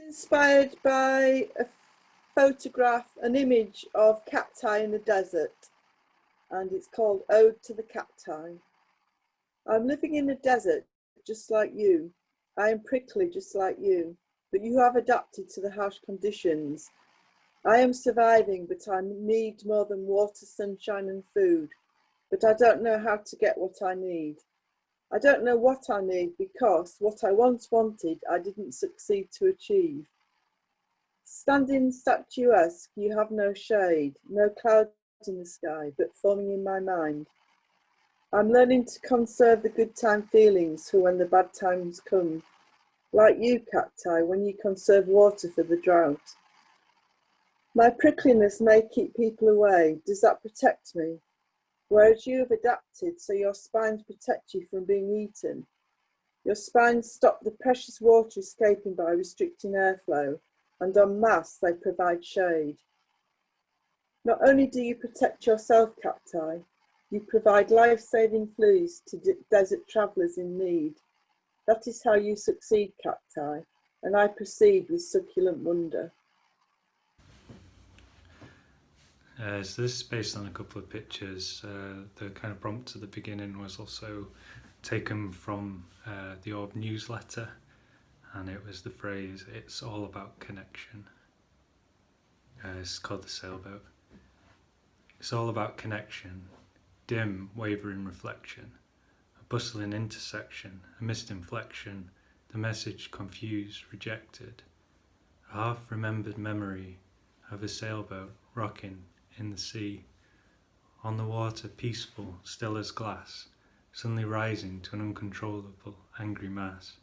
Inspired by a photograph, an image of cacti in the desert, and it's called Ode to the Cacti. I'm living in the desert just like you. I am prickly just like you, but you have adapted to the harsh conditions. I am surviving, but I need more than water, sunshine and food, but I don't know how to get what I need. I don't know what I need because what I once wanted, I didn't succeed to achieve. Standing statuesque, you have no shade, no clouds in the sky, but forming in my mind. I'm learning to conserve the good time feelings for when the bad times come. Like you, cacti, when you conserve water for the drought. My prickliness may keep people away. Does that protect me? Whereas you have adapted so your spines protect you from being eaten. Your spines stop the precious water escaping by restricting airflow, and en masse they provide shade. Not only do you protect yourself, cacti, you provide life-saving fluids to desert travellers in need. That is how you succeed, cacti, and I proceed with succulent wonder. So this is based on a couple of pictures. The kind of prompt at the beginning was also taken from the Orb newsletter, and it was the phrase, "It's all about connection." It's called The Sailboat. It's all about connection, dim, wavering reflection, a bustling intersection, a missed inflection, the message confused, rejected, a half-remembered memory of a sailboat rocking in the sea, on the water peaceful, still as glass, suddenly rising to an uncontrollable, angry mass,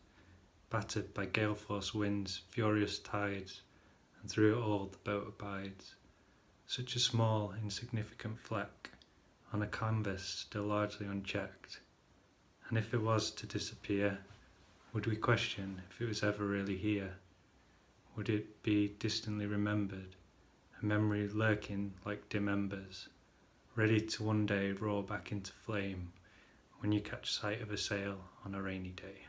battered by gale-force winds, furious tides, and through it all the boat abides, such a small, insignificant fleck, on a canvas still largely unchecked, and if it was to disappear, would we question if it was ever really here? Would it be distantly remembered, a memory lurking like dim embers, ready to one day roar back into flame when you catch sight of a sail on a rainy day?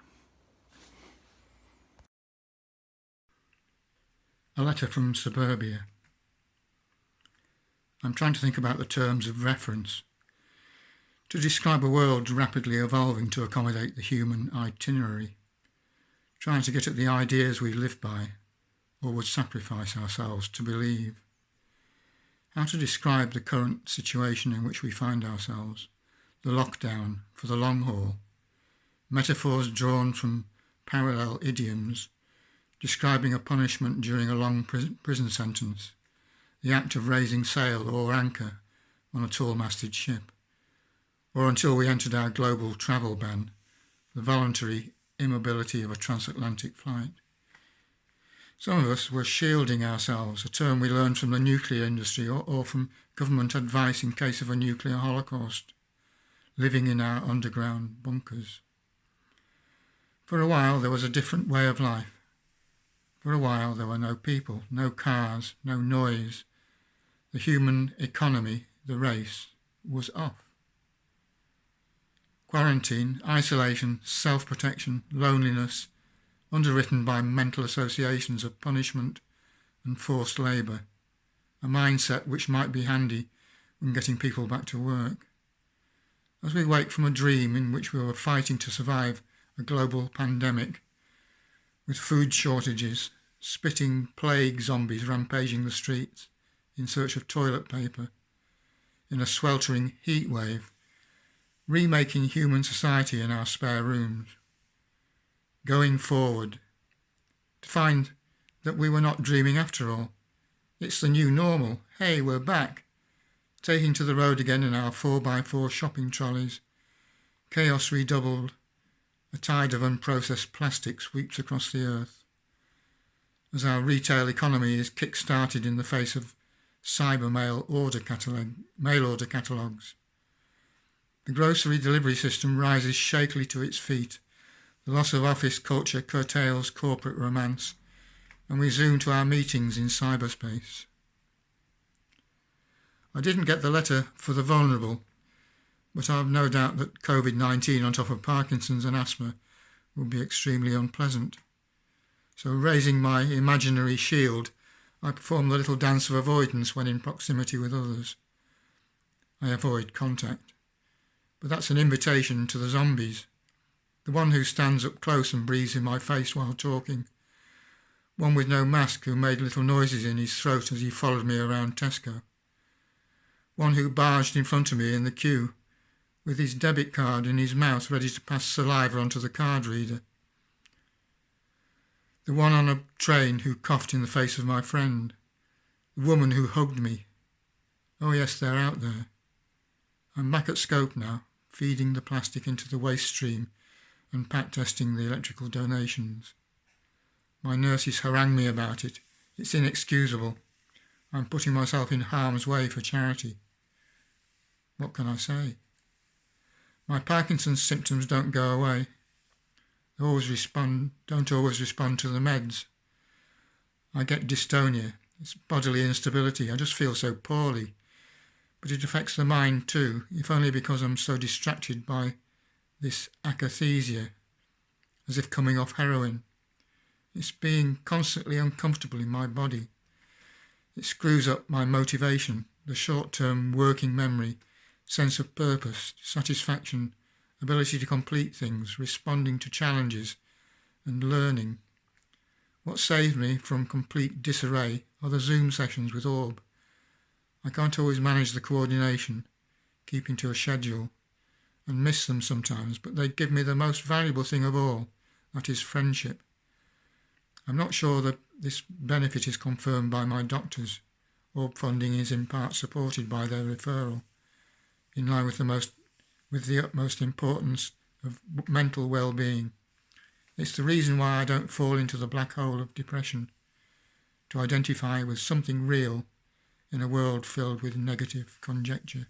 A letter from suburbia. I'm trying to think about the terms of reference to describe a world rapidly evolving to accommodate the human itinerary, trying to get at the ideas we live by or would sacrifice ourselves to believe. How to describe the current situation in which we find ourselves, the lockdown for the long haul, metaphors drawn from parallel idioms, describing a punishment during a long prison sentence, the act of raising sail or anchor on a tall-masted ship, or until we entered our global travel ban, the voluntary immobility of a transatlantic flight. Some of us were shielding ourselves, a term we learned from the nuclear industry or from government advice in case of a nuclear holocaust, living in our underground bunkers. For a while there was a different way of life. For a while there were no people, no cars, no noise. The human economy, the race, was off. Quarantine, isolation, self-protection, loneliness, underwritten by mental associations of punishment and forced labour, a mindset which might be handy when getting people back to work. As we wake from a dream in which we were fighting to survive a global pandemic, with food shortages, spitting plague zombies rampaging the streets in search of toilet paper, in a sweltering heat wave, remaking human society in our spare rooms, going forward, to find that we were not dreaming after all. It's the new normal. Hey, we're back. Taking to the road again in our 4x4 shopping trolleys. Chaos redoubled. A tide of unprocessed plastic sweeps across the earth. As our retail economy is kick-started in the face of cyber mail order catalogues. The grocery delivery system rises shakily to its feet. The loss of office culture curtails corporate romance, and we zoom to our meetings in cyberspace. I didn't get the letter for the vulnerable, but I have no doubt that COVID-19 on top of Parkinson's and asthma will be extremely unpleasant. So raising my imaginary shield, I perform the little dance of avoidance when in proximity with others. I avoid contact. But that's an invitation to the zombies. The one who stands up close and breathes in my face while talking. One with no mask who made little noises in his throat as he followed me around Tesco. One who barged in front of me in the queue with his debit card in his mouth ready to pass saliva onto the card reader. The one on a train who coughed in the face of my friend. The woman who hugged me. Oh yes, they're out there. I'm back at Scope now, feeding the plastic into the waste stream and pack testing the electrical donations. My nurses harangue me about it. It's inexcusable. I'm putting myself in harm's way for charity. What can I say? My Parkinson's symptoms don't go away. They don't always respond to the meds. I get dystonia. It's bodily instability. I just feel so poorly. But it affects the mind too, if only because I'm so distracted by this akathisia, as if coming off heroin. It's being constantly uncomfortable in my body. It screws up my motivation, the short-term working memory, sense of purpose, satisfaction, ability to complete things, responding to challenges, and learning. What saved me from complete disarray are the Zoom sessions with Orb. I can't always manage the coordination, keeping to a schedule, and miss them sometimes, but they give me the most valuable thing of all, that is friendship. I'm not sure that this benefit is confirmed by my doctors. Orb funding is in part supported by their referral, in line with the utmost importance of mental well-being. It's the reason why I don't fall into the black hole of depression, to identify with something real in a world filled with negative conjecture.